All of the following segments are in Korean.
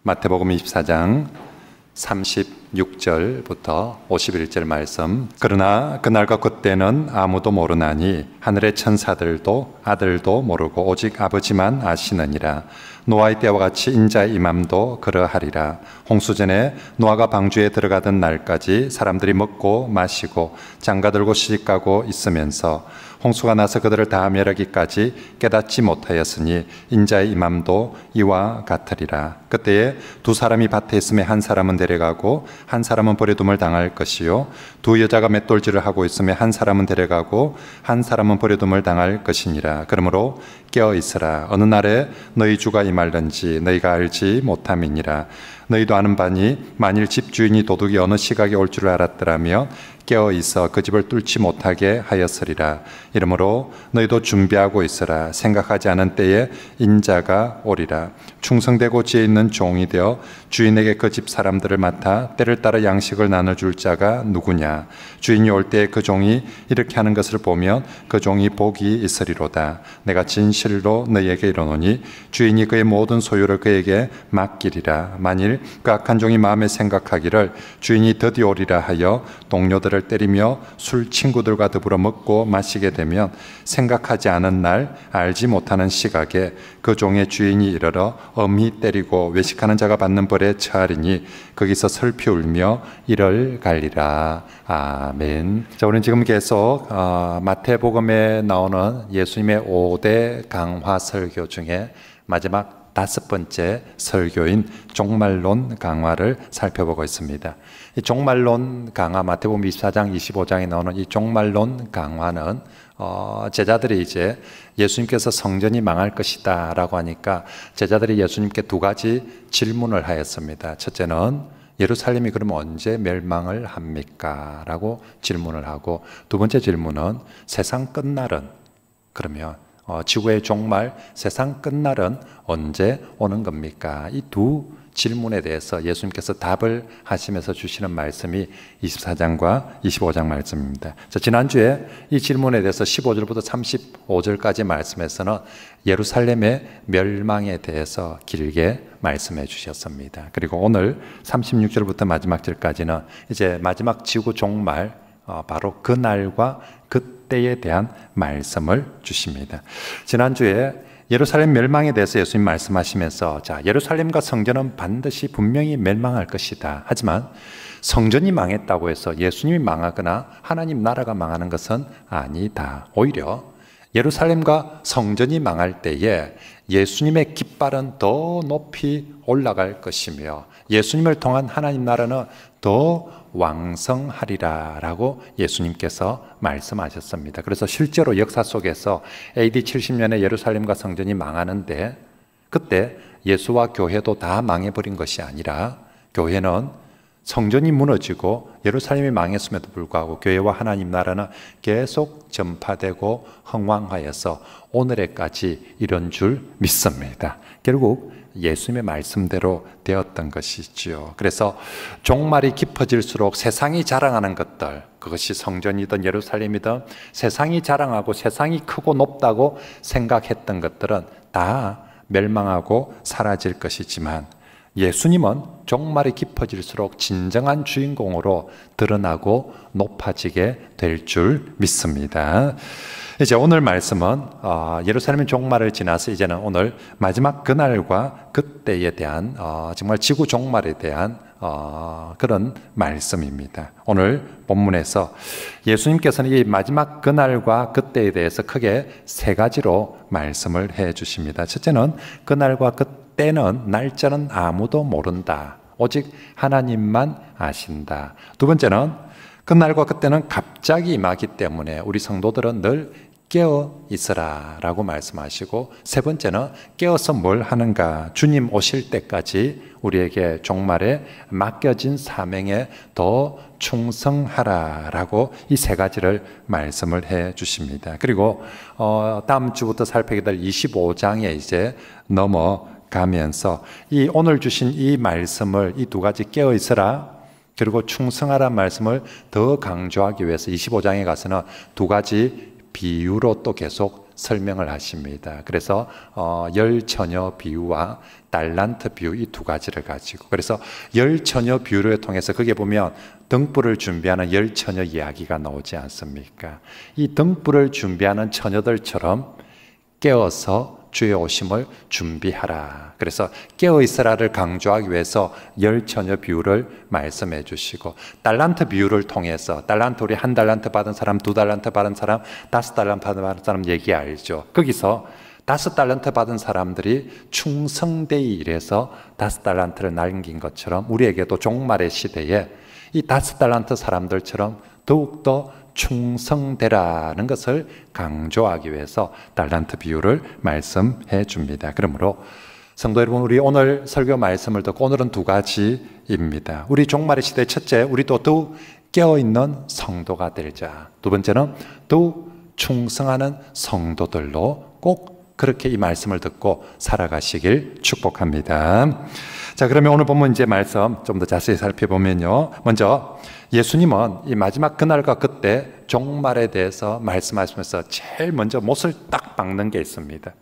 마태복음 24장 36절부터 51절 말씀. 그러나 그날과 그때는 아무도 모르나니 하늘의 천사들도 아들도 모르고 오직 아버지만 아시느니라. 노아의 때와 같이 인자의 임함도 그러하리라. 홍수전에 노아가 방주에 들어가던 날까지 사람들이 먹고 마시고 장가들고 시집가고 있으면서 홍수가 나서 그들을 다 멸하기까지 깨닫지 못하였으니 인자의 임함도 이와 같으리라. 그때에 두 사람이 밭에 있음에 한 사람은 데려가고 한 사람은 버려둠을 당할 것이요, 두 여자가 맷돌질을 하고 있음에 한 사람은 데려가고 한 사람은 버려둠을 당할 것이니라. 그러므로 깨어 있으라. 어느 날에 너희 주가 임할는지 너희가 알지 못함이니라. 너희도 아는 바니 만일 집주인이 도둑이 어느 시각에 올 줄을 알았더라면 깨어 있어 그 집을 뚫지 못하게 하였으리라. 이러므로 너희도 준비하고 있으라. 생각하지 않은 때에 인자가 오리라. 충성되고 지혜 있는 종이 되어 주인에게 그 집 사람들을 맡아 때를 따라 양식을 나눠줄 자가 누구냐. 주인이 올 때에 그 종이 이렇게 하는 것을 보면 그 종이 복이 있으리로다. 내가 진실로 너희에게 이르노니 주인이 그의 모든 소유를 그에게 맡기리라. 만일 그 악한 종이 마음에 생각하기를 주인이 드디어 오리라 하여 동료들을 때리며 술 친구들과 더불어 먹고 마시게 되면 생각하지 않은 날 알지 못하는 시각에 그 종의 주인이 이르러 엄히 때리고 외식하는 자가 받는 벌에 처하리니 거기서 슬피 울며 이를 갈리라. 아멘. 자, 우리는 지금 계속 마태복음에 나오는 예수님의 5대 강화 설교 중에 마지막 5번째 설교인 종말론 강화를 살펴보고 있습니다. 이 종말론 강화, 마태복음 24장, 25장에 나오는 이 종말론 강화는 제자들이 이제 예수님께서 성전이 망할 것이다 라고 하니까 제자들이 예수님께 두 가지 질문을 하였습니다. 첫째는 예루살렘이 그러면 언제 멸망을 합니까? 라고 질문을 하고, 두 번째 질문은 세상 끝날은, 그러면 지구의 종말, 세상 끝날은 언제 오는 겁니까? 이 두 질문에 대해서 예수님께서 답을 하시면서 주시는 말씀이 24장과 25장 말씀입니다. 자, 지난주에 이 질문에 대해서 15절부터 35절까지 말씀에서는 예루살렘의 멸망에 대해서 길게 말씀해 주셨습니다. 그리고 오늘 36절부터 마지막 절까지는 이제 마지막 지구 종말, 바로 그날과 그때에 대한 말씀을 주십니다. 지난주에 예루살렘 멸망에 대해서 예수님 말씀하시면서, 자, 예루살렘과 성전은 반드시 분명히 멸망할 것이다. 하지만 성전이 망했다고 해서 예수님이 망하거나 하나님 나라가 망하는 것은 아니다. 오히려 예루살렘과 성전이 망할 때에 예수님의 깃발은 더 높이 올라갈 것이며 예수님을 통한 하나님 나라는 더 왕성하리라 라고 예수님께서 말씀하셨습니다. 그래서 실제로 역사 속에서 AD 70년에 예루살렘과 성전이 망하는데, 그때 예수와 교회도 다 망해버린 것이 아니라 교회는 성전이 무너지고 예루살렘이 망했음에도 불구하고 교회와 하나님 나라는 계속 전파되고 흥왕하여서 오늘에까지 이런 줄 믿습니다. 결국 예수님의 말씀대로 되었던 것이지요. 그래서 종말이 깊어질수록 세상이 자랑하는 것들, 그것이 성전이든 예루살렘이든 세상이 자랑하고 세상이 크고 높다고 생각했던 것들은 다 멸망하고 사라질 것이지만, 예수님은 종말이 깊어질수록 진정한 주인공으로 드러나고 높아지게 될 줄 믿습니다. 이제 오늘 말씀은 예루살렘 종말을 지나서 이제는 오늘 마지막 그날과 그때에 대한 정말 지구 종말에 대한 그런 말씀입니다. 오늘 본문에서 예수님께서는 이 마지막 그날과 그때에 대해서 크게 세 가지로 말씀을 해 주십니다. 첫째는 그날과 그때는, 날짜는 아무도 모른다. 오직 하나님만 아신다. 두 번째는 그날과 그때는 갑자기 임하기 때문에 우리 성도들은 늘 깨어 있으라 라고 말씀하시고, 세 번째는 깨어서 뭘 하는가, 주님 오실 때까지 우리에게 종말에 맡겨진 사명에 더 충성하라 라고 이 세 가지를 말씀을 해 주십니다. 그리고 다음 주부터 살피게 될 25장에 이제 넘어가면서 이 오늘 주신 이 말씀을, 이 두 가지 깨어 있으라 그리고 충성하라는 말씀을 더 강조하기 위해서 25장에 가서는 두 가지 비유로 또 계속 설명을 하십니다. 그래서 열처녀 비유와 달란트 비유 이 두 가지를 가지고, 그래서 열처녀 비유를 통해서 거기에 보면 등불을 준비하는 열처녀 이야기가 나오지 않습니까? 이 등불을 준비하는 처녀들처럼 깨어서 주의 오심을 준비하라. 그래서 깨어있으라를 강조하기 위해서 열처녀 비유를 말씀해 주시고, 달란트 비유를 통해서, 달란트 우리 한 달란트 받은 사람, 두 달란트 받은 사람, 다섯 달란트 받은 사람 얘기 알죠? 거기서 다섯 달란트 받은 사람들이 충성되이 일해서 다섯 달란트를 남긴 것처럼 우리에게도 종말의 시대에 이 다섯 달란트 사람들처럼 더욱더 충성되라는 것을 강조하기 위해서 달란트 비유를 말씀해 줍니다. 그러므로 성도 여러분, 우리 오늘 설교 말씀을 듣고 오늘은 두 가지입니다. 우리 종말의 시대, 첫째, 우리도 더욱 깨어있는 성도가 되자. 두 번째는 더욱 충성하는 성도들로 꼭 그렇게 이 말씀을 듣고 살아가시길 축복합니다. 자, 그러면 오늘 본문 이제 말씀 좀 더 자세히 살펴보면요. 먼저 예수님은 이 마지막 그날과 그때 종말에 대해서 말씀하시면서 제일 먼저 못을 딱 박는 게 있습니다.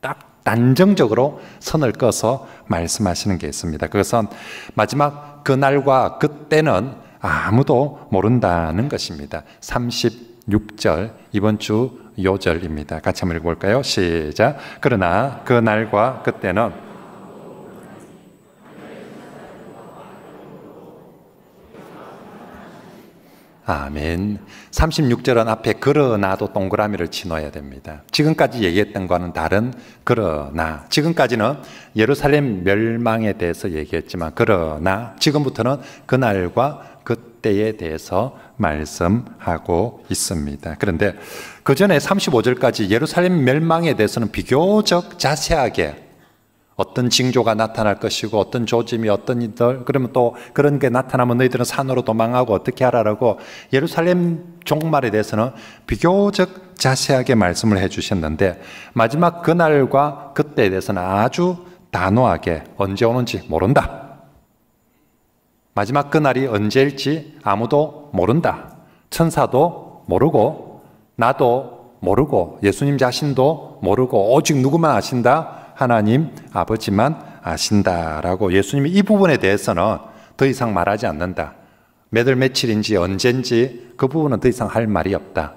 딱 단정적으로 선을 꺼서 말씀하시는 게 있습니다. 그것은 마지막 그날과 그때는 아무도 모른다는 것입니다. 36절 이번 주 요절입니다. 같이 한번 읽어볼까요? 시작. 그러나 그날과 그때는 아멘. 36절은 앞에 그러나도 동그라미를 치놓아야 됩니다. 지금까지 얘기했던 거와는 다른 그러나, 지금까지는 예루살렘 멸망에 대해서 얘기했지만 그러나 지금부터는 그날과 그때에 대해서 말씀하고 있습니다. 그런데 그 전에 35절까지 예루살렘 멸망에 대해서는 비교적 자세하게 어떤 징조가 나타날 것이고 어떤 조짐이 어떤 일들, 그러면 또 그런 게 나타나면 너희들은 산으로 도망하고 어떻게 하라라고 예루살렘 종말에 대해서는 비교적 자세하게 말씀을 해주셨는데, 마지막 그날과 그때에 대해서는 아주 단호하게 언제 오는지 모른다. 마지막 그날이 언제일지 아무도 모른다. 천사도 모르고 나도 모르고 예수님 자신도 모르고 오직 누구만 아신다? 하나님 아버지만 아신다라고 예수님이 이 부분에 대해서는 더 이상 말하지 않는다. 몇 월 며칠인지 언젠지 그 부분은 더 이상 할 말이 없다.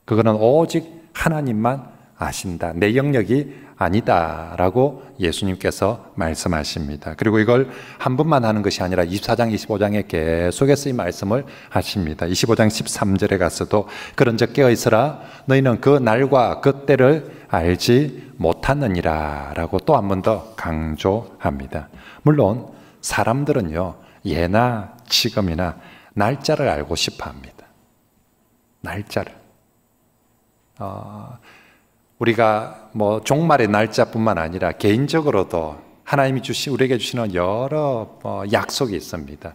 그거는 오직 하나님만 아신다. 내 영역이 아니다라고 예수님께서 말씀하십니다. 그리고 이걸 한 번만 하는 것이 아니라 24장, 25장에 계속해서 이 말씀을 하십니다. 25장 13절에 가서도 그런즉 깨어있으라 너희는 그 날과 그 때를 알지 못하느니라 라고 또 한 번 더 강조합니다. 물론 사람들은요, 예나 지금이나 날짜를 알고 싶어 합니다. 날짜를. 우리가 뭐 종말의 날짜뿐만 아니라 개인적으로도 하나님이 우리에게 주시는 여러 약속이 있습니다.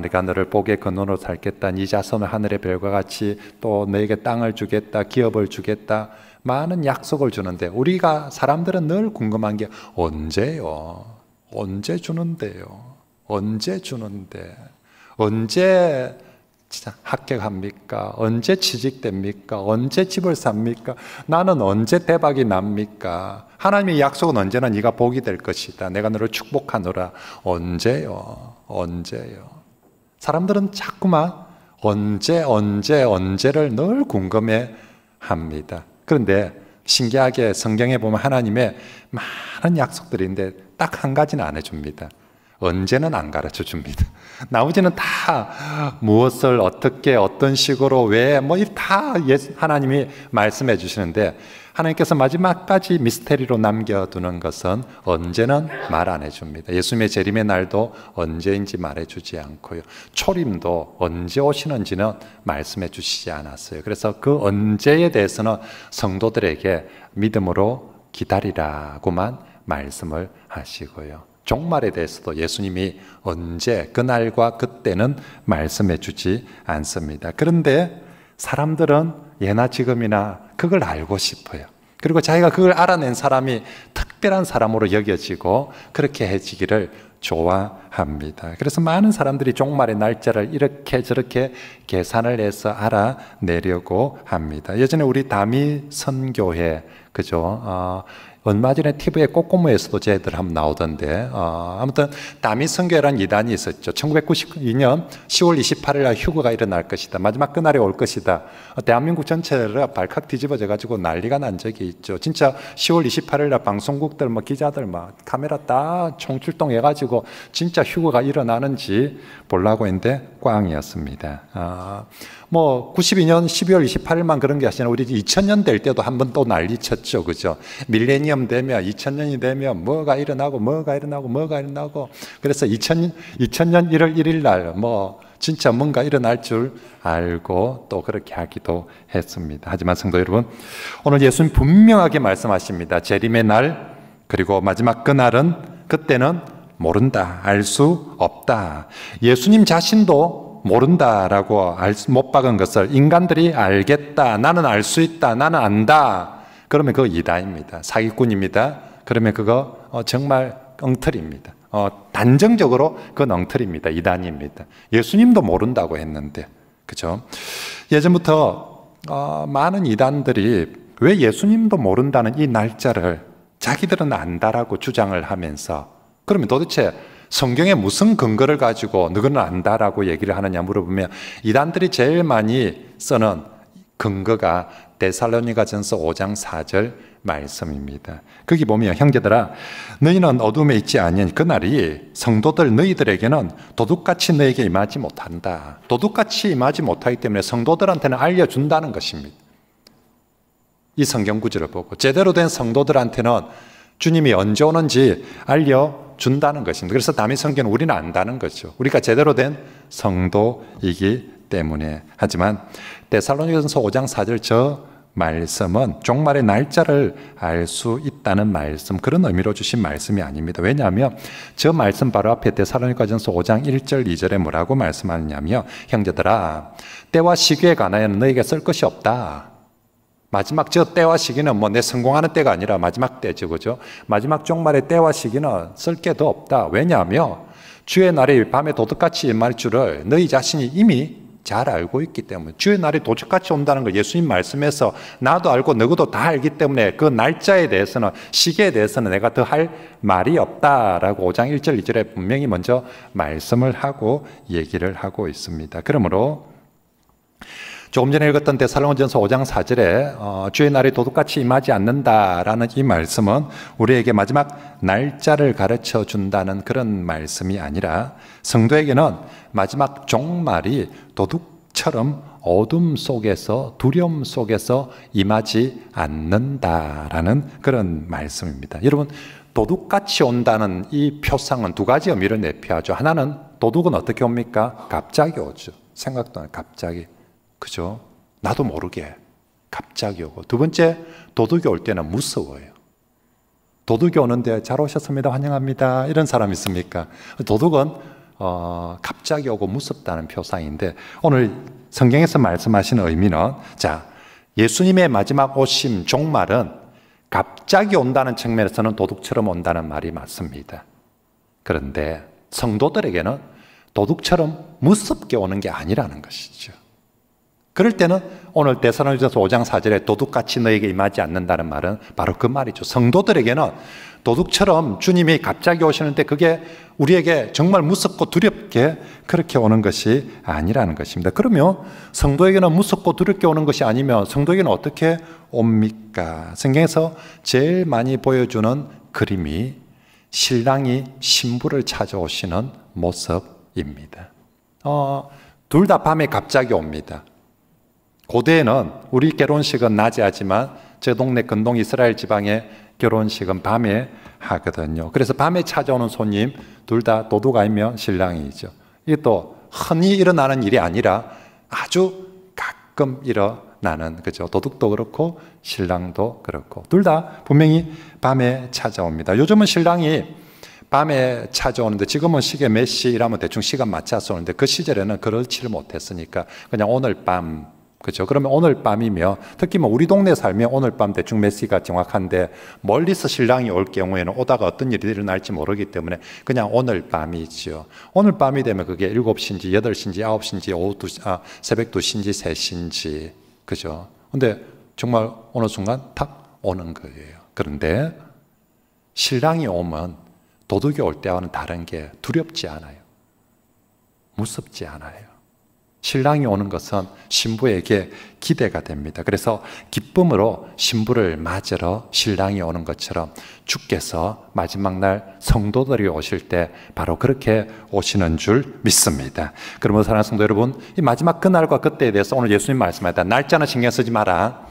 내가 너를 복의 근원으로 살겠다. 네 자손을 하늘의 별과 같이 또 너에게 땅을 주겠다. 기업을 주겠다. 많은 약속을 주는데 우리가 사람들은 늘 궁금한 게 언제요? 언제 주는데요? 언제 주는데? 언제 합격합니까? 언제 취직됩니까? 언제 집을 삽니까? 나는 언제 대박이 납니까? 하나님의 약속은 언제나 네가 복이 될 것이다. 내가 너를 축복하노라. 언제요? 언제요? 사람들은 자꾸만 언제를 늘 궁금해 합니다. 그런데 신기하게 성경에 보면 하나님의 많은 약속들인데 딱 한 가지는 안 해줍니다. 언제는 안 가르쳐 줍니다. 나머지는 다 무엇을 어떻게 어떤 식으로 왜 다 하나님이 말씀해 주시는데, 하나님께서 마지막까지 미스테리로 남겨두는 것은 언제는 말 안 해줍니다. 예수님의 재림의 날도 언제인지 말해주지 않고요, 초림도 언제 오시는지는 말씀해 주시지 않았어요. 그래서 그 언제에 대해서는 성도들에게 믿음으로 기다리라고만 말씀을 하시고요, 종말에 대해서도 예수님이 언제, 그날과 그때는 말씀해 주지 않습니다. 그런데 사람들은 예나 지금이나 그걸 알고 싶어요. 그리고 자기가 그걸 알아낸 사람이 특별한 사람으로 여겨지고 그렇게 해지기를 좋아합니다. 그래서 많은 사람들이 종말의 날짜를 이렇게 저렇게 계산을 해서 알아내려고 합니다. 예전에 우리 다미 선교회 그죠? 얼마 전에 TV에 꼬꼬무에서도 쟤들 한번 나오던데, 아무튼 다미성교회라는 이단이 있었죠. 1992년 10월 28일 날 휴거가 일어날 것이다. 마지막 그날이 올 것이다. 대한민국 전체를 발칵 뒤집어져 가지고 난리가 난 적이 있죠. 진짜 10월 28일 날 방송국들, 기자들 카메라 다 총출동해 가지고 진짜 휴거가 일어나는지 보려고 했는데 꽝이었습니다. 92년 12월 28일만 그런 게 아니라 우리 2000년 될 때도 한 번 또 난리 쳤죠. 그죠? 밀레니엄 되면 2000년이 되면 뭐가 일어나고 그래서 2000년 1월 1일 날 진짜 뭔가 일어날 줄 알고 또 그렇게 하기도 했습니다. 하지만 성도 여러분, 오늘 예수님 분명하게 말씀하십니다. 재림의 날, 그리고 마지막 그날은, 그때는 모른다, 알 수 없다. 예수님 자신도 모른다라고 못 박은 것을 인간들이 알겠다, 나는 알 수 있다, 나는 안다, 그러면 그거 이단입니다. 사기꾼입니다. 그러면 그거 정말 엉터리입니다. 단정적으로 그건 엉터리입니다. 이단입니다. 예수님도 모른다고 했는데, 그죠? 예전부터 많은 이단들이 왜 예수님도 모른다는 이 날짜를 자기들은 안다라고 주장을 하면서, 그러면 도대체 성경에 무슨 근거를 가지고 너희는 안다라고 얘기를 하느냐 물어보면, 이단들이 제일 많이 쓰는 근거가 데살로니가전서 5장 4절 말씀입니다. 거기 보면, 형제들아 너희는 어둠에 있지 아니하니 그날이 성도들 너희들에게는 도둑같이 너에게 임하지 못한다. 도둑같이 임하지 못하기 때문에 성도들한테는 알려준다는 것입니다. 이 성경 구절을 보고 제대로 된 성도들한테는 주님이 언제 오는지 알려준다는 것입니다. 그래서 다미성경은 우리는 안다는 거죠. 우리가 제대로 된 성도이기 때문에. 하지만 데살로니가전서 5장 4절 저 말씀은 종말의 날짜를 알 수 있다는 말씀, 그런 의미로 주신 말씀이 아닙니다. 왜냐하면 저 말씀 바로 앞에 데살로니가전서 5장 1절 2절에 뭐라고 말씀하느냐면, 형제들아 때와 시기에 관하여는 너희에게 쓸 것이 없다. 마지막 저 때와 시기는 내 성공하는 때가 아니라 마지막 때죠. 그죠? 마지막 종말의 때와 시기는 쓸 게 더 없다. 왜냐하면 주의 날이 밤에 도둑같이 임할 줄을 너희 자신이 이미 잘 알고 있기 때문에. 주의 날이 도둑같이 온다는 걸 예수님 말씀에서 나도 알고 너희도 다 알기 때문에 그 날짜에 대해서는, 시기에 대해서는 내가 더 할 말이 없다라고 5장 1절 2절에 분명히 먼저 말씀을 하고 얘기를 하고 있습니다. 그러므로 조금 전에 읽었던 데살로니가전서 5장 4절에 주의 날이 도둑같이 임하지 않는다라는 이 말씀은 우리에게 마지막 날짜를 가르쳐 준다는 그런 말씀이 아니라, 성도에게는 마지막 종말이 도둑처럼 어둠 속에서, 두려움 속에서 임하지 않는다라는 그런 말씀입니다. 여러분, 도둑같이 온다는 이 표상은 두 가지 의미를 내포하죠. 하나는, 도둑은 어떻게 옵니까? 갑자기 오죠. 생각도 안 갑자기. 그죠? 나도 모르게 갑자기 오고. 두 번째, 도둑이 올 때는 무서워요. 도둑이 오는데 잘 오셨습니다, 환영합니다, 이런 사람 있습니까? 도둑은 갑자기 오고 무섭다는 표상인데, 오늘 성경에서 말씀하시는 의미는, 자, 예수님의 마지막 오심, 종말은 갑자기 온다는 측면에서는 도둑처럼 온다는 말이 맞습니다. 그런데 성도들에게는 도둑처럼 무섭게 오는 게 아니라는 것이죠. 그럴 때는 오늘 데살로니가전서 5장 4절에 도둑같이 너에게 임하지 않는다는 말은 바로 그 말이죠. 성도들에게는 도둑처럼 주님이 갑자기 오시는데 그게 우리에게 정말 무섭고 두렵게 그렇게 오는 것이 아니라는 것입니다. 그러면 성도에게는 무섭고 두렵게 오는 것이 아니면 성도에게는 어떻게 옵니까? 성경에서 제일 많이 보여주는 그림이 신랑이 신부를 찾아오시는 모습입니다. 둘 다 밤에 갑자기 옵니다. 고대에는 우리 결혼식은 낮에 하지만 제 동네 근동 이스라엘 지방의 결혼식은 밤에 하거든요. 그래서 밤에 찾아오는 손님 둘 다 도둑 아니면 신랑이죠. 이게 또 흔히 일어나는 일이 아니라 아주 가끔 일어나는, 그죠? 도둑도 그렇고 신랑도 그렇고 둘 다 분명히 밤에 찾아옵니다. 요즘은 신랑이 밤에 찾아오는데, 지금은 시계 몇 시 이라면 대충 시간 맞춰서 오는데 그 시절에는 그렇지를 못했으니까 그냥 오늘 밤, 그죠? 그러면 오늘 밤이면, 특히 우리 동네에 살면 오늘 밤 대충 몇 시가 정확한데, 멀리서 신랑이 올 경우에는 오다가 어떤 일이 일어날지 모르기 때문에 그냥 오늘 밤이죠. 오늘 밤이 되면 그게 7시인지 8시인지 9시인지 새벽 2시인지 3시인지, 그죠? 근데 정말 어느 순간 탁 오는 거예요. 그런데 신랑이 오면 도둑이 올 때와는 다른 게 두렵지 않아요. 무섭지 않아요. 신랑이 오는 것은 신부에게 기대가 됩니다. 그래서 기쁨으로 신부를 맞으러 신랑이 오는 것처럼 주께서 마지막 날 성도들이 오실 때 바로 그렇게 오시는 줄 믿습니다. 그러면 사랑하는 성도 여러분, 이 마지막 그날과 그때에 대해서 오늘 예수님 말씀하셨다. 날짜는 신경 쓰지 마라.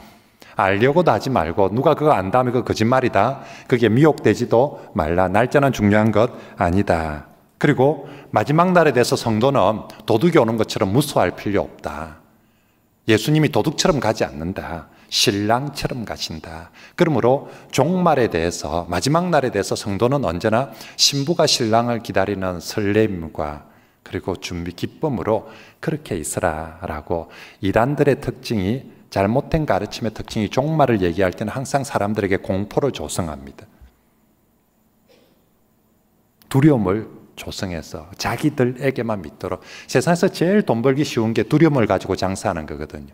알려고도 하지 말고 누가 그거 안다면 그거 거짓말이다. 그게 미혹되지도 말라. 날짜는 중요한 것 아니다. 그리고 마지막 날에 대해서 성도는 도둑이 오는 것처럼 무서워할 필요 없다. 예수님이 도둑처럼 가지 않는다. 신랑처럼 가신다. 그러므로 종말에 대해서, 마지막 날에 대해서 성도는 언제나 신부가 신랑을 기다리는 설렘과 그리고 준비 기쁨으로 그렇게 있으라라고, 이단들의 특징이, 잘못된 가르침의 특징이 종말을 얘기할 때는 항상 사람들에게 공포를 조성합니다. 두려움을 조성해서 자기들에게만 믿도록. 세상에서 제일 돈 벌기 쉬운 게 두려움을 가지고 장사하는 거거든요.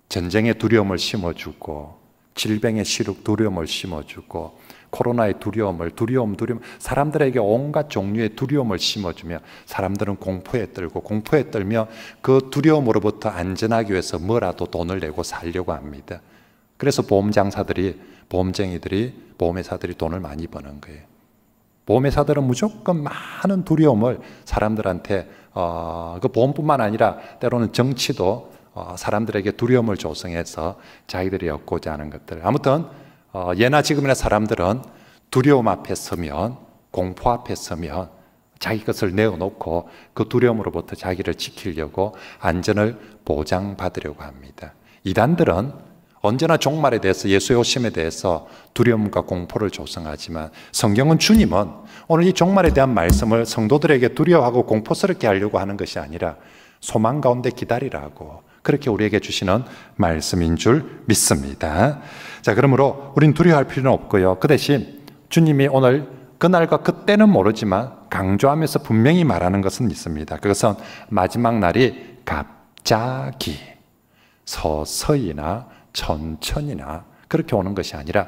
전쟁의 두려움을 심어주고, 질병의 두려움을 심어주고, 코로나의 두려움, 사람들에게 온갖 종류의 두려움을 심어주며 사람들은 공포에 떨고, 공포에 떨며 그 두려움으로부터 안전하기 위해서 뭐라도 돈을 내고 살려고 합니다. 그래서 보험쟁이들이, 보험회사들이 돈을 많이 버는 거예요. 보험회사들은 무조건 많은 두려움을 사람들한테, 그 보험뿐만 아니라 때로는 정치도 사람들에게 두려움을 조성해서 자기들이 얻고자 하는 것들. 아무튼 예나 지금이나 사람들은 두려움 앞에 서면, 공포 앞에 서면 자기 것을 내어놓고 그 두려움으로부터 자기를 지키려고 안전을 보장받으려고 합니다. 이단들은 언제나 종말에 대해서, 예수의 오심에 대해서 두려움과 공포를 조성하지만 성경은, 주님은 오늘 이 종말에 대한 말씀을 성도들에게 두려워하고 공포스럽게 하려고 하는 것이 아니라 소망 가운데 기다리라고, 그렇게 우리에게 주시는 말씀인 줄 믿습니다. 자, 그러므로 우린 두려워할 필요는 없고요. 그 대신 주님이 오늘 그날과 그때는 모르지만 강조하면서 분명히 말하는 것은 있습니다. 그것은 마지막 날이 갑자기, 서서히나 천천히나 그렇게 오는 것이 아니라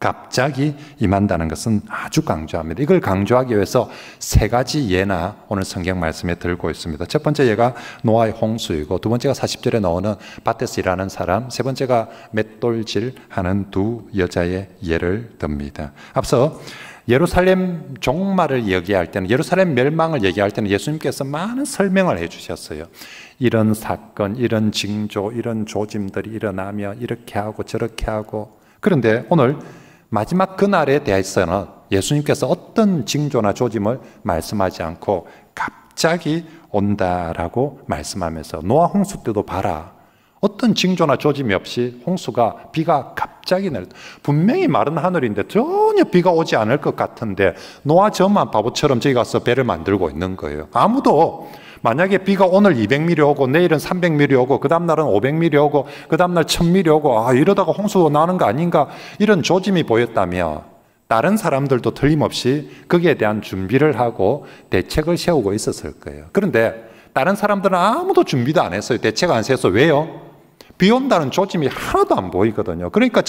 갑자기 임한다는 것은 아주 강조합니다. 이걸 강조하기 위해서 세 가지 예나 오늘 성경 말씀에 들고 있습니다. 첫 번째 예가 노아의 홍수이고, 두 번째가 40절에 나오는 밭에서 일하는 사람, 세 번째가 맷돌질하는 두 여자의 예를 듭니다. 앞서 예루살렘 종말을 얘기할 때는, 예루살렘 멸망을 얘기할 때는 예수님께서 많은 설명을 해 주셨어요. 이런 사건, 이런 징조, 이런 조짐들이 일어나면 이렇게 하고 저렇게 하고. 그런데 오늘 마지막 그날에 대해서는 예수님께서 어떤 징조나 조짐을 말씀하지 않고 갑자기 온다라고 말씀하면서, 노아 홍수 때도 봐라. 어떤 징조나 조짐이 없이 비가 갑자기 내려, 분명히 마른 하늘인데 전혀 비가 오지 않을 것 같은데 노아 저만 바보처럼 저기 가서 배를 만들고 있는 거예요. 아무도 만약에 비가 오늘 200mm 오고 내일은 300mm 오고 그 다음날은 500mm 오고 그 다음날 1000mm 오고, 이러다가 홍수가 나는 거 아닌가, 이런 조짐이 보였다면 다른 사람들도 틀림없이 거기에 대한 준비를 하고 대책을 세우고 있었을 거예요. 그런데 다른 사람들은 아무도 준비도 안 했어요. 대책 안 세워서. 왜요? 비 온다는 조짐이 하나도 안 보이거든요. 그러니까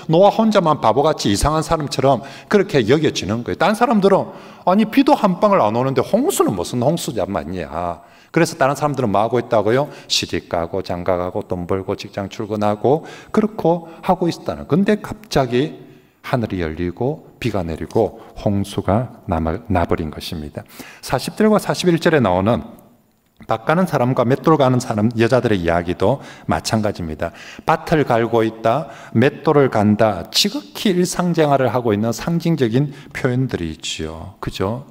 노아 혼자만 바보같이 이상한 사람처럼 그렇게 여겨지는 거예요. 다른 사람들은 아니 비도 한 방울 안 오는데 홍수는 무슨 홍수냐만이야. 그래서 다른 사람들은 뭐 하고 있다고요? 시집 가고 장가 가고 돈 벌고 직장 출근하고 그렇고 하고 있다는. 근데 갑자기 하늘이 열리고 비가 내리고 홍수가 나버린 것입니다. 40절과 41절에 나오는 밭 가는 사람과 맷돌 가는 사람, 여자들의 이야기도 마찬가지입니다. 밭을 갈고 있다, 맷돌을 간다, 지극히 일상생활을 하고 있는 상징적인 표현들이 있지요. 그죠?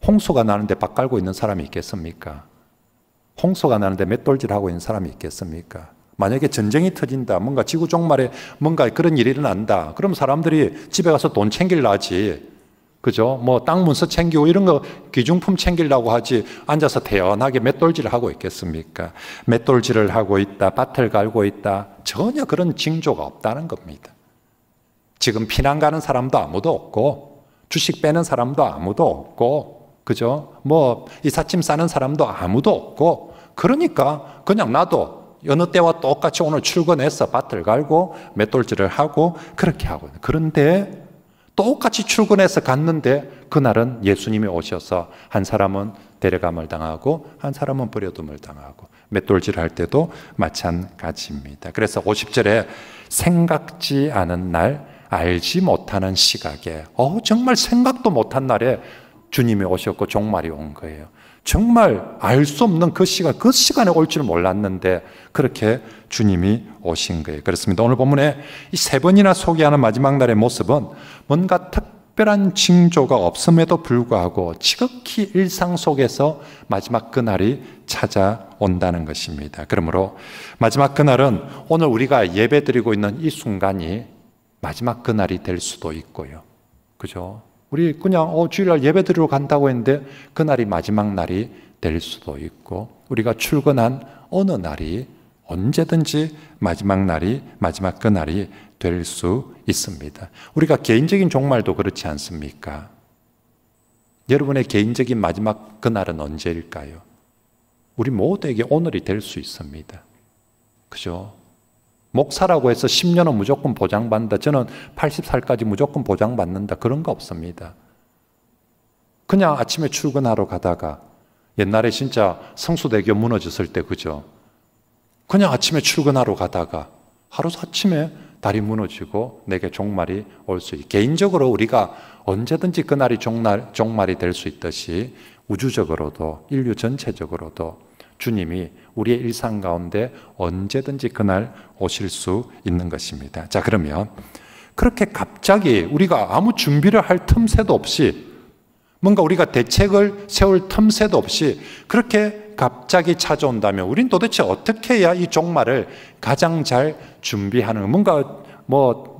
홍수가 나는데 밭 갈고 있는 사람이 있겠습니까? 홍수가 나는데 맷돌질하고 있는 사람이 있겠습니까? 만약에 전쟁이 터진다, 뭔가 지구 종말에 뭔가 그런 일이 일어난다, 그럼 사람들이 집에 가서 돈 챙길라 하지. 그죠? 뭐 땅 문서 챙기고 이런 거 귀중품 챙기려고 하지, 앉아서 태연하게 맷돌질을 하고 있겠습니까? 맷돌질을 하고 있다, 밭을 갈고 있다, 전혀 그런 징조가 없다는 겁니다. 지금 피난 가는 사람도 아무도 없고, 주식 빼는 사람도 아무도 없고, 그죠? 뭐 이삿짐 싸는 사람도 아무도 없고, 그러니까 그냥 나도 어느 때와 똑같이 오늘 출근해서 밭을 갈고 맷돌질을 하고 그렇게 하고, 그런데 똑같이 출근해서 갔는데 그날은 예수님이 오셔서 한 사람은 데려감을 당하고 한 사람은 버려둠을 당하고, 맷돌질 할 때도 마찬가지입니다. 그래서 50절에 생각지 않은 날, 알지 못하는 시각에, 정말 생각도 못한 날에 주님이 오셨고 종말이 온 거예요. 정말 알 수 없는 그 시간, 그 시간에 올 줄 몰랐는데 그렇게 주님이 오신 거예요. 그렇습니다. 오늘 본문에 이 세 번이나 소개하는 마지막 날의 모습은 뭔가 특별한 징조가 없음에도 불구하고 지극히 일상 속에서 마지막 그날이 찾아온다는 것입니다. 그러므로 마지막 그날은 오늘 우리가 예배드리고 있는 이 순간이 마지막 그날이 될 수도 있고요. 그죠? 우리 그냥 주일날 예배드리러 간다고 했는데 그날이 마지막 날이 될 수도 있고, 우리가 출근한 어느 날이 언제든지 마지막 날이, 마지막 그날이 될 수 있습니다. 우리가 개인적인 종말도 그렇지 않습니까? 여러분의 개인적인 마지막 그날은 언제일까요? 우리 모두에게 오늘이 될 수 있습니다. 그죠? 목사라고 해서 10년은 무조건 보장받는다, 저는 80살까지 무조건 보장받는다, 그런 거 없습니다. 그냥 아침에 출근하러 가다가, 옛날에 진짜 성수대교 무너졌을 때, 그죠? 그냥 아침에 출근하러 가다가 하루 아침에 다리 무너지고 내게 종말이 올 수 있게, 개인적으로 우리가 언제든지 그날이 종말이 될 수 있듯이 우주적으로도, 인류 전체적으로도 주님이 우리의 일상 가운데 언제든지 그날 오실 수 있는 것입니다. 자, 그러면 그렇게 갑자기 우리가 아무 준비를 할 틈새도 없이, 뭔가 우리가 대책을 세울 틈새도 없이 그렇게 갑자기 찾아온다면 우린 도대체 어떻게 해야 이 종말을 가장 잘 준비하는, 뭔가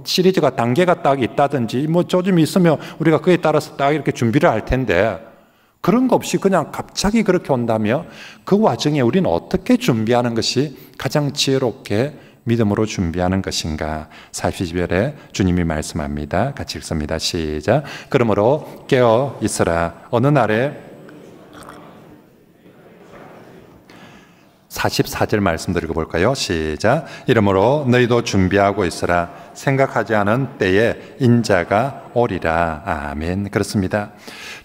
시리즈가 단계가 딱 있다든지 조짐이 있으면 우리가 그에 따라서 딱 이렇게 준비를 할 텐데, 그런 거 없이 그냥 갑자기 그렇게 온다면 그 와중에 우리는 어떻게 준비하는 것이 가장 지혜롭게 믿음으로 준비하는 것인가? 42절에 주님이 말씀합니다. 같이 읽습니다. 시작. 그러므로 깨어 있으라. 어느 날에 44절 말씀드리고 볼까요? 시작. 이러므로 너희도 준비하고 있으라. 생각하지 않은 때에 인자가 오리라. 아멘. 그렇습니다.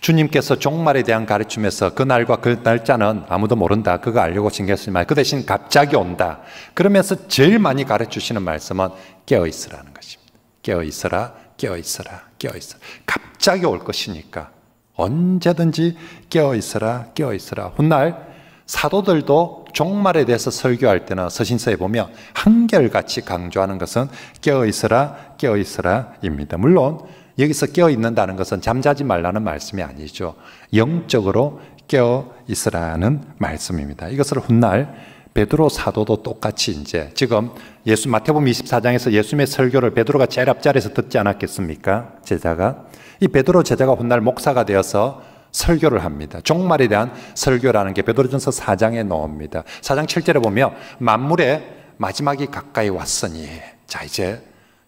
주님께서 종말에 대한 가르침에서 그 날과 그 날짜는 아무도 모른다, 그거 알려고 신경쓰지만 그 대신 갑자기 온다, 그러면서 제일 많이 가르치시는 말씀은 깨어 있으라는 것입니다. 깨어 있으라, 깨어 있으라, 깨어 있으라. 갑자기 올 것이니까 언제든지 깨어 있으라, 깨어 있으라. 훗날 사도들도 종말에 대해서 설교할 때는 서신서에 보면 한결같이 강조하는 것은 깨어 있으라, 깨어 있으라입니다. 물론 여기서 깨어 있는다는 것은 잠자지 말라는 말씀이 아니죠. 영적으로 깨어 있으라는 말씀입니다. 이것을 훗날 베드로 사도도 똑같이 이제 지금 마태복음 24장에서 예수님의 설교를 베드로가 제일 앞자리에서 듣지 않았겠습니까? 제자가. 이 베드로 제자가 훗날 목사가 되어서 설교를 합니다. 종말에 대한 설교라는 게 베드로전서 4장에 나옵니다. 4장 7절에 보면 만물의 마지막이 가까이 왔으니, 자 이제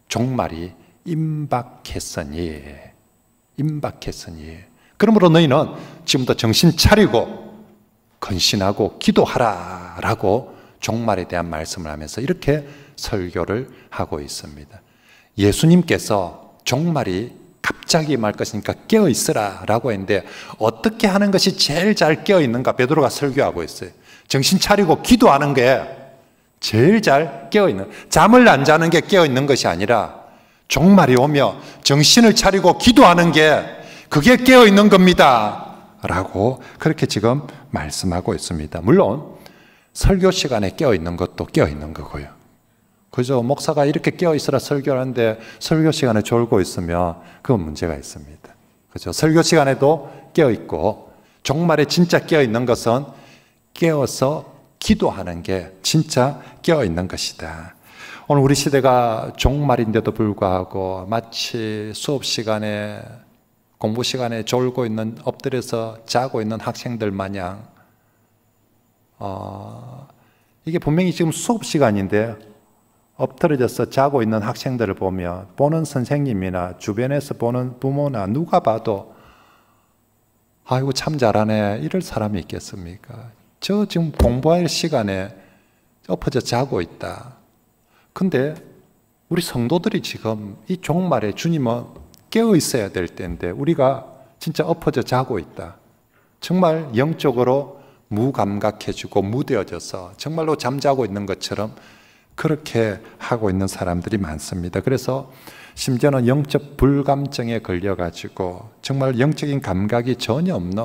종말이 임박했으니 그러므로 너희는 지금부터 정신 차리고 근신하고 기도하라 라고 종말에 대한 말씀을 하면서 이렇게 설교를 하고 있습니다. 예수님께서 종말이 갑자기 임할 것이니까 깨어 있으라 라고 했는데 어떻게 하는 것이 제일 잘 깨어 있는가? 베드로가 설교하고 있어요. 정신 차리고 기도하는 게 제일 잘 깨어 있는, 잠을 안 자는 게 깨어 있는 것이 아니라 종말이 오며 정신을 차리고 기도하는 게 그게 깨어 있는 겁니다 라고 그렇게 지금 말씀하고 있습니다. 물론 설교 시간에 깨어 있는 것도 깨어 있는 거고요. 그죠? 목사가 이렇게 깨어 있으라 설교를 하는데 설교 시간에 졸고 있으면 그건 문제가 있습니다. 그죠? 설교 시간에도 깨어 있고, 종말에 진짜 깨어 있는 것은 깨어서 기도하는 게 진짜 깨어 있는 것이다. 오늘 우리 시대가 종말인데도 불구하고 마치 수업 시간에, 공부 시간에 졸고 있는, 엎드려서 자고 있는 학생들 마냥 이게 분명히 지금 수업 시간인데 엎드려져서 자고 있는 학생들을 보면 보는 선생님이나 주변에서 보는 부모나 누가 봐도 아이고 참 잘하네 이럴 사람이 있겠습니까? 저 지금 공부할 시간에 엎어져 자고 있다. 근데 우리 성도들이 지금 이 종말에 주님은 깨어 있어야 될 때인데 우리가 진짜 엎어져 자고 있다. 정말 영적으로 무감각해지고 무뎌져서 정말로 잠자고 있는 것처럼 그렇게 하고 있는 사람들이 많습니다. 그래서 심지어는 영적 불감증에 걸려가지고 정말 영적인 감각이 전혀 없는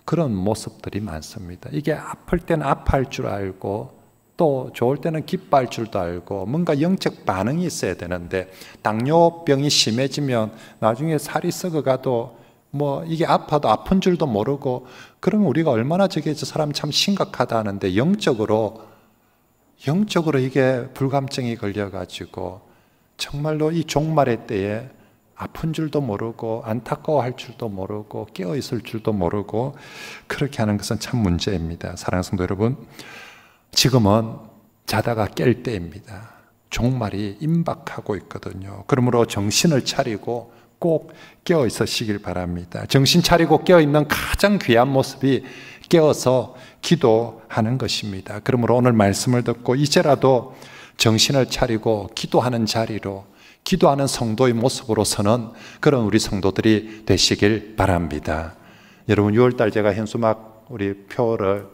그런 모습들이 많습니다. 이게 아플 때는 아파할 줄 알고 또 좋을 때는 기뻐할 줄도 알고 뭔가 영적 반응이 있어야 되는데 당뇨병이 심해지면 나중에 살이 썩어가도 뭐 이게 아파도 아픈 줄도 모르고 그러면 우리가 얼마나 저게 저 사람 참 심각하다 하는데 영적으로 이게 불감증이 걸려가지고 정말로 이 종말의 때에 아픈 줄도 모르고 안타까워할 줄도 모르고 깨어있을 줄도 모르고 그렇게 하는 것은 참 문제입니다. 사랑하는 성도 여러분, 지금은 자다가 깰 때입니다. 종말이 임박하고 있거든요. 그러므로 정신을 차리고 꼭 깨어 있으시길 바랍니다. 정신 차리고 깨어 있는 가장 귀한 모습이 깨어서 기도하는 것입니다. 그러므로 오늘 말씀을 듣고 이제라도 정신을 차리고 기도하는 자리로 기도하는 성도의 모습으로 서는 그런 우리 성도들이 되시길 바랍니다. 여러분 6월달 제가 현수막 우리 표를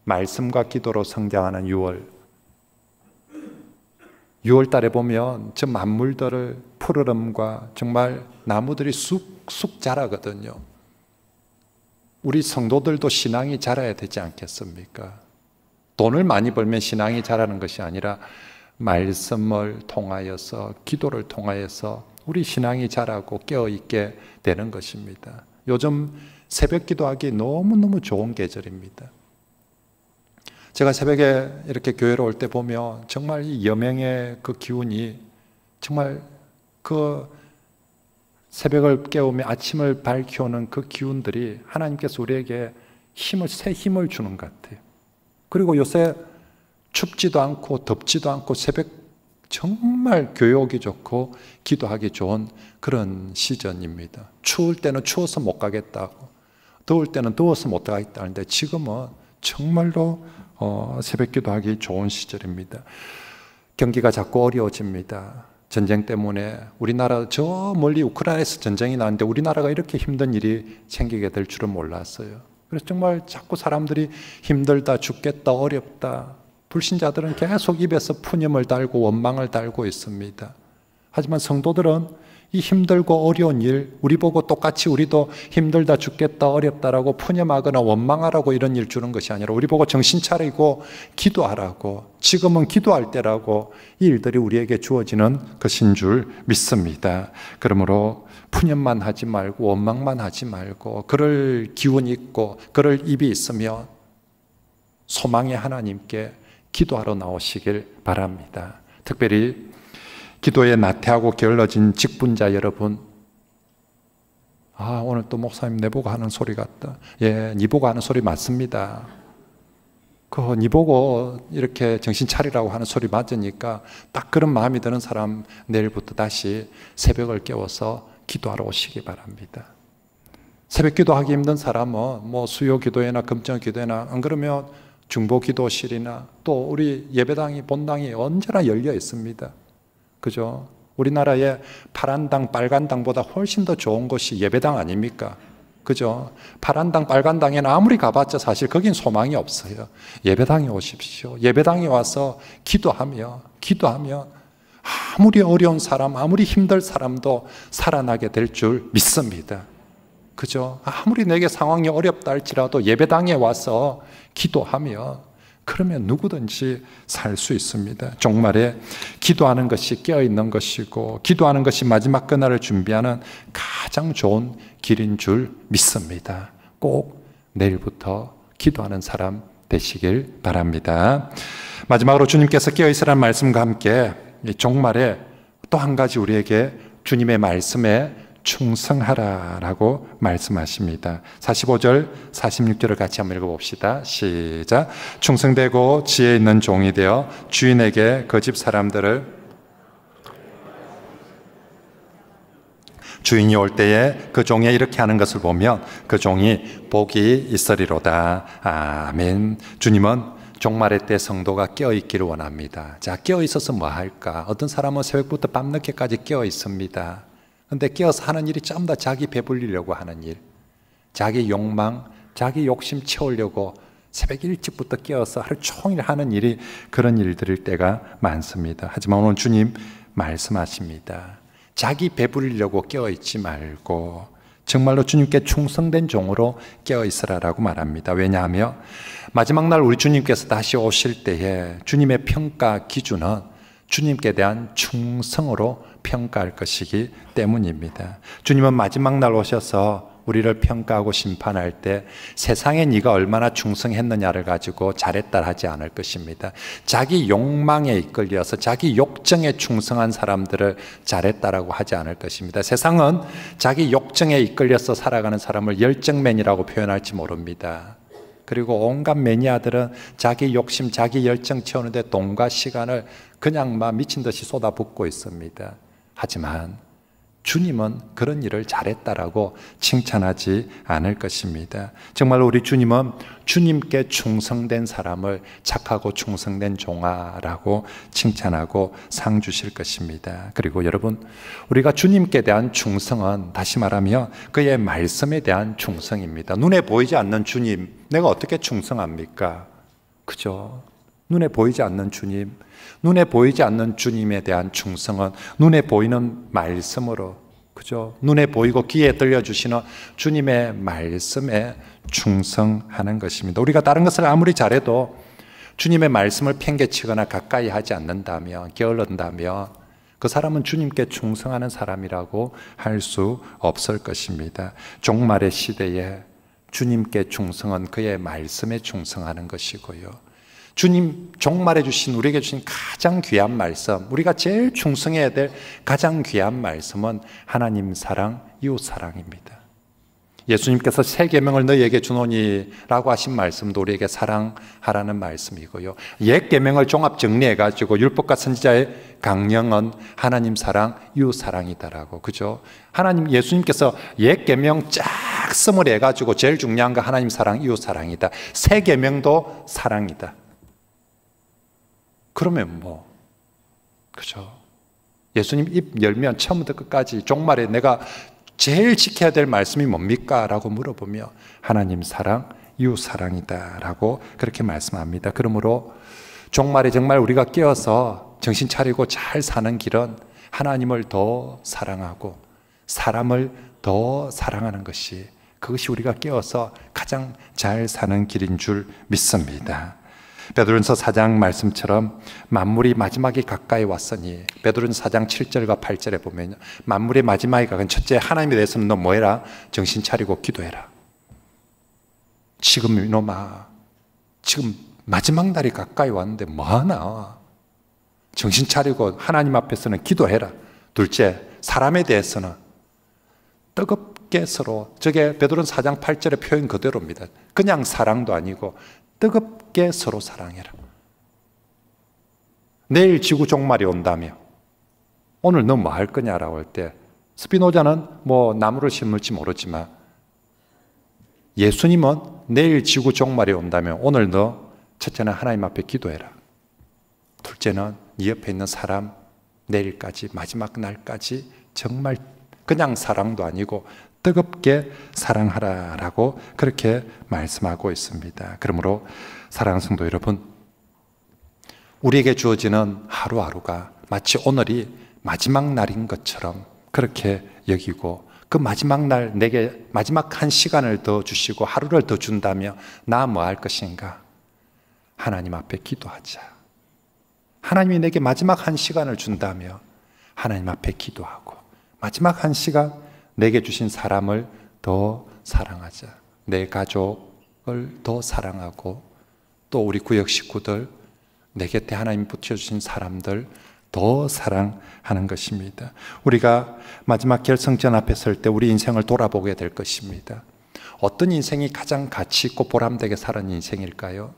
말씀과 기도로 성장하는 6월달에 보면 저 만물들을 푸르름과 정말 나무들이 쑥쑥 자라거든요. 우리 성도들도 신앙이 자라야 되지 않겠습니까? 돈을 많이 벌면 신앙이 자라는 것이 아니라 말씀을 통하여서 기도를 통하여서 우리 신앙이 자라고 깨어있게 되는 것입니다. 요즘 새벽 기도하기 너무너무 좋은 계절입니다. 제가 새벽에 이렇게 교회로 올 때 보면 정말 이 여명의 그 기운이 정말 그 새벽을 깨우며 아침을 밝혀오는 그 기운들이 하나님께서 우리에게 새 힘을 주는 것 같아요. 그리고 요새 춥지도 않고 덥지도 않고 새벽 정말 교회 오기 좋고 기도하기 좋은 그런 시즌입니다. 추울 때는 추워서 못 가겠다고, 더울 때는 더워서 못 가겠다는데 지금은 정말로 새벽 기도하기 좋은 시절입니다. 경기가 자꾸 어려워집니다. 전쟁 때문에 우리나라 저 멀리 우크라이나에서 전쟁이 나는데 우리나라가 이렇게 힘든 일이 생기게 될 줄은 몰랐어요. 그래서 정말 자꾸 사람들이 힘들다, 죽겠다, 어렵다. 불신자들은 계속 입에서 푸념을 달고 원망을 달고 있습니다. 하지만 성도들은 이 힘들고 어려운 일, 우리 보고 똑같이 우리도 힘들다, 죽겠다, 어렵다라고 푸념하거나 원망하라고 이런 일 주는 것이 아니라 우리 보고 정신 차리고 기도하라고, 지금은 기도할 때라고 이 일들이 우리에게 주어지는 것인 줄 믿습니다. 그러므로 푸념만 하지 말고 원망만 하지 말고 그럴 기운이 있고 그럴 입이 있으면 소망의 하나님께 기도하러 나오시길 바랍니다. 특별히 기도에 나태하고 게을러진 직분자 여러분, 오늘 또 목사님 내 보고 하는 소리 같다. 예, 니 보고 하는 소리 맞습니다. 니 보고 이렇게 정신 차리라고 하는 소리 맞으니까 딱 그런 마음이 드는 사람 내일부터 다시 새벽을 깨워서 기도하러 오시기 바랍니다. 새벽 기도하기 힘든 사람은 뭐 수요 기도회나 금정 기도회나 안 그러면 중보 기도실이나 또 우리 예배당이 본당이 언제나 열려 있습니다. 그죠? 우리나라의 파란 당, 빨간 당보다 훨씬 더 좋은 것이 예배당 아닙니까? 그죠? 파란 당, 빨간 당에는 아무리 가봤자 사실 거긴 소망이 없어요. 예배당에 오십시오. 예배당에 와서 기도하면 아무리 어려운 사람, 아무리 힘들 사람도 살아나게 될 줄 믿습니다. 그죠? 아무리 내게 상황이 어렵다 할지라도 예배당에 와서 기도하면 그러면 누구든지 살 수 있습니다. 종말에 기도하는 것이 깨어있는 것이고 기도하는 것이 마지막 그날을 준비하는 가장 좋은 길인 줄 믿습니다. 꼭 내일부터 기도하는 사람 되시길 바랍니다. 마지막으로 주님께서 깨어있으라는 말씀과 함께 종말에 또 한 가지 우리에게 주님의 말씀에 충성하라라고 말씀하십니다. 45절, 46절을 같이 한번 읽어봅시다. 시작. 충성되고 지혜 있는 종이 되어 주인에게 그 집 사람들을 주인이 올 때에 그 종이 이렇게 하는 것을 보면 그 종이 복이 있으리로다. 아멘. 주님은 종말의 때 성도가 깨어있기를 원합니다. 자, 깨어있어서 뭐 할까? 어떤 사람은 새벽부터 밤늦게까지 깨어있습니다. 근데 깨어서 하는 일이 전부 다 자기 배불리려고 하는 일, 자기 욕망, 자기 욕심 채우려고 새벽 일찍부터 깨어서 하루 종일 하는 일이 그런 일들일 때가 많습니다. 하지만 오늘 주님 말씀하십니다. 자기 배부리려고 깨어있지 말고 정말로 주님께 충성된 종으로 깨어있으라라고 말합니다. 왜냐하면 마지막 날 우리 주님께서 다시 오실 때에 주님의 평가 기준은 주님께 대한 충성으로 평가할 것이기 때문입니다. 주님은 마지막 날 오셔서 우리를 평가하고 심판할 때 세상에 네가 얼마나 충성했느냐를 가지고 잘했다 하지 않을 것입니다. 자기 욕망에 이끌려서 자기 욕정에 충성한 사람들을 잘했다라고 하지 않을 것입니다. 세상은 자기 욕정에 이끌려서 살아가는 사람을 열정맨이라고 표현할지 모릅니다. 그리고 온갖 매니아들은 자기 욕심, 자기 열정 채우는데 돈과 시간을 그냥 막 미친 듯이 쏟아붓고 있습니다. 하지만 주님은 그런 일을 잘했다라고 칭찬하지 않을 것입니다. 정말로 우리 주님은 주님께 충성된 사람을 착하고 충성된 종아라고 칭찬하고 상 주실 것입니다. 그리고 여러분, 우리가 주님께 대한 충성은 다시 말하면 그의 말씀에 대한 충성입니다. 눈에 보이지 않는 주님, 내가 어떻게 충성합니까? 그죠? 눈에 보이지 않는 주님, 눈에 보이지 않는 주님에 대한 충성은 눈에 보이는 말씀으로, 그죠? 눈에 보이고 귀에 들려주시는 주님의 말씀에 충성하는 것입니다. 우리가 다른 것을 아무리 잘해도 주님의 말씀을 팽개치거나 가까이 하지 않는다면, 게을른다면 그 사람은 주님께 충성하는 사람이라고 할 수 없을 것입니다. 종말의 시대에 주님께 충성은 그의 말씀에 충성하는 것이고요. 주님 종말에 주신, 우리에게 주신 가장 귀한 말씀, 우리가 제일 충성해야 될 가장 귀한 말씀은 하나님 사랑, 이웃 사랑입니다. 예수님께서 새 계명을 너희에게 주노니 라고 하신 말씀도 우리에게 사랑하라는 말씀이고요. 옛 계명을 종합 정리해가지고 율법과 선지자의 강령은 하나님 사랑, 이웃 사랑이다라고, 그죠? 하나님, 예수님께서 옛 계명 쫙 써머리 해가지고 제일 중요한 거 하나님 사랑, 이웃 사랑이다. 새 계명도 사랑이다. 그러면 뭐, 그죠? 예수님 입 열면 처음부터 끝까지 종말에 내가 제일 지켜야 될 말씀이 뭡니까? 라고 물어보며 하나님 사랑, 이웃 사랑이다 라고 그렇게 말씀합니다. 그러므로 종말에 정말 우리가 깨어서 정신 차리고 잘 사는 길은 하나님을 더 사랑하고 사람을 더 사랑하는 것이, 그것이 우리가 깨어서 가장 잘 사는 길인 줄 믿습니다. 베드로전서 4장 말씀처럼 만물이 마지막에 가까이 왔으니, 베드로전서 4장 7절과 8절에 보면 만물의 마지막에 가까이, 첫째 하나님에 대해서는 너 뭐해라? 정신 차리고 기도해라. 지금 이놈아, 지금 마지막 날이 가까이 왔는데 뭐하나? 정신 차리고 하나님 앞에서는 기도해라. 둘째, 사람에 대해서는 뜨겁게 서로, 저게 베드로전서 4장 8절의 표현 그대로입니다. 그냥 사랑도 아니고 뜨겁게 서로 사랑해라. 내일 지구 종말이 온다며 오늘 너 뭐 할 거냐라고 할 때, 스피노자는 뭐 나무를 심을지 모르지만 예수님은 내일 지구 종말이 온다면 오늘 너 첫째는 하나님 앞에 기도해라. 둘째는 네 옆에 있는 사람 내일까지, 마지막 날까지 정말 그냥 사랑도 아니고 뜨겁게 사랑하라라고 그렇게 말씀하고 있습니다. 그러므로 사랑하는 성도 여러분, 우리에게 주어지는 하루하루가 마치 오늘이 마지막 날인 것처럼 그렇게 여기고, 그 마지막 날 내게 마지막 한 시간을 더 주시고 하루를 더 준다며 나 뭐 할 것인가? 하나님 앞에 기도하자. 하나님이 내게 마지막 한 시간을 준다며 하나님 앞에 기도하고, 마지막 한 시간 내게 주신 사람을 더 사랑하자. 내 가족을 더 사랑하고, 또 우리 구역 식구들, 내 곁에 하나님 붙여주신 사람들 더 사랑하는 것입니다. 우리가 마지막 결승전 앞에 설 때 우리 인생을 돌아보게 될 것입니다. 어떤 인생이 가장 가치 있고 보람되게 사는 인생일까요?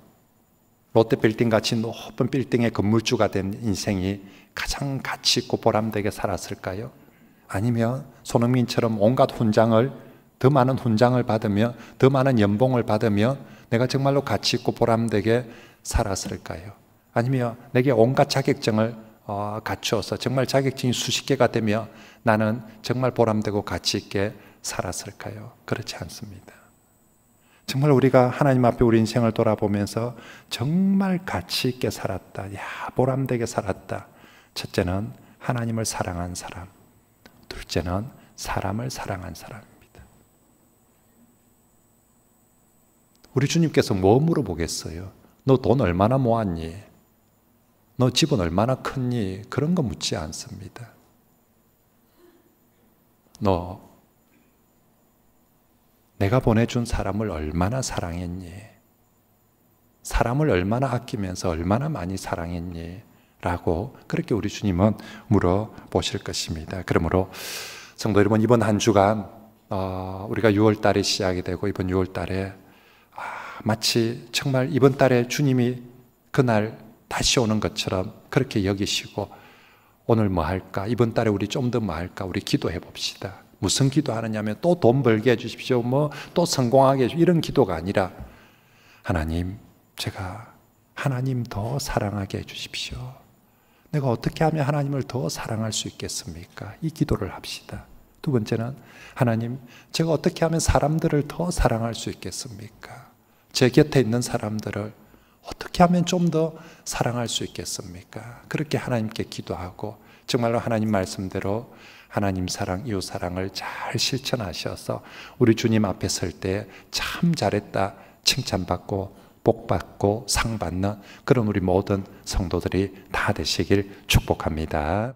롯데빌딩 같이 높은 빌딩의 건물주가 된 인생이 가장 가치 있고 보람되게 살았을까요? 아니면 손흥민처럼 온갖 훈장을, 더 많은 훈장을 받으며 더 많은 연봉을 받으며 내가 정말로 가치 있고 보람되게 살았을까요? 아니면 내게 온갖 자격증을 갖추어서 정말 자격증이 수십 개가 되며 나는 정말 보람되고 가치 있게 살았을까요? 그렇지 않습니다. 정말 우리가 하나님 앞에 우리 인생을 돌아보면서 정말 가치 있게 살았다, 보람되게 살았다. 첫째는 하나님을 사랑한 사람, 둘째는 사람을 사랑한 사람입니다. 우리 주님께서 뭐 물어보겠어요? 너 돈 얼마나 모았니? 너 집은 얼마나 컸니? 그런 거 묻지 않습니다. 너 내가 보내준 사람을 얼마나 사랑했니? 사람을 얼마나 아끼면서 얼마나 많이 사랑했니? 라고 그렇게 우리 주님은 물어보실 것입니다. 그러므로 성도 여러분, 이번 한 주간 우리가 6월 달에 시작이 되고 이번 6월 달에 마치 정말 이번 달에 주님이 그날 다시 오는 것처럼 그렇게 여기시고 오늘 뭐 할까? 이번 달에 우리 좀 더 뭐 할까? 우리 기도해 봅시다. 무슨 기도하느냐면 또 돈 벌게 해주십시오. 또 성공하게 해주십시오. 이런 기도가 아니라 하나님, 제가 하나님 더 사랑하게 해주십시오. 내가 어떻게 하면 하나님을 더 사랑할 수 있겠습니까? 이 기도를 합시다. 두 번째는 하나님, 제가 어떻게 하면 사람들을 더 사랑할 수 있겠습니까? 제 곁에 있는 사람들을 어떻게 하면 좀 더 사랑할 수 있겠습니까? 그렇게 하나님께 기도하고 정말로 하나님 말씀대로 하나님 사랑, 이웃 사랑을 잘 실천하셔서 우리 주님 앞에 설 때 참 잘했다 칭찬받고 복받고 상받는 그런 우리 모든 성도들이 다 되시길 축복합니다.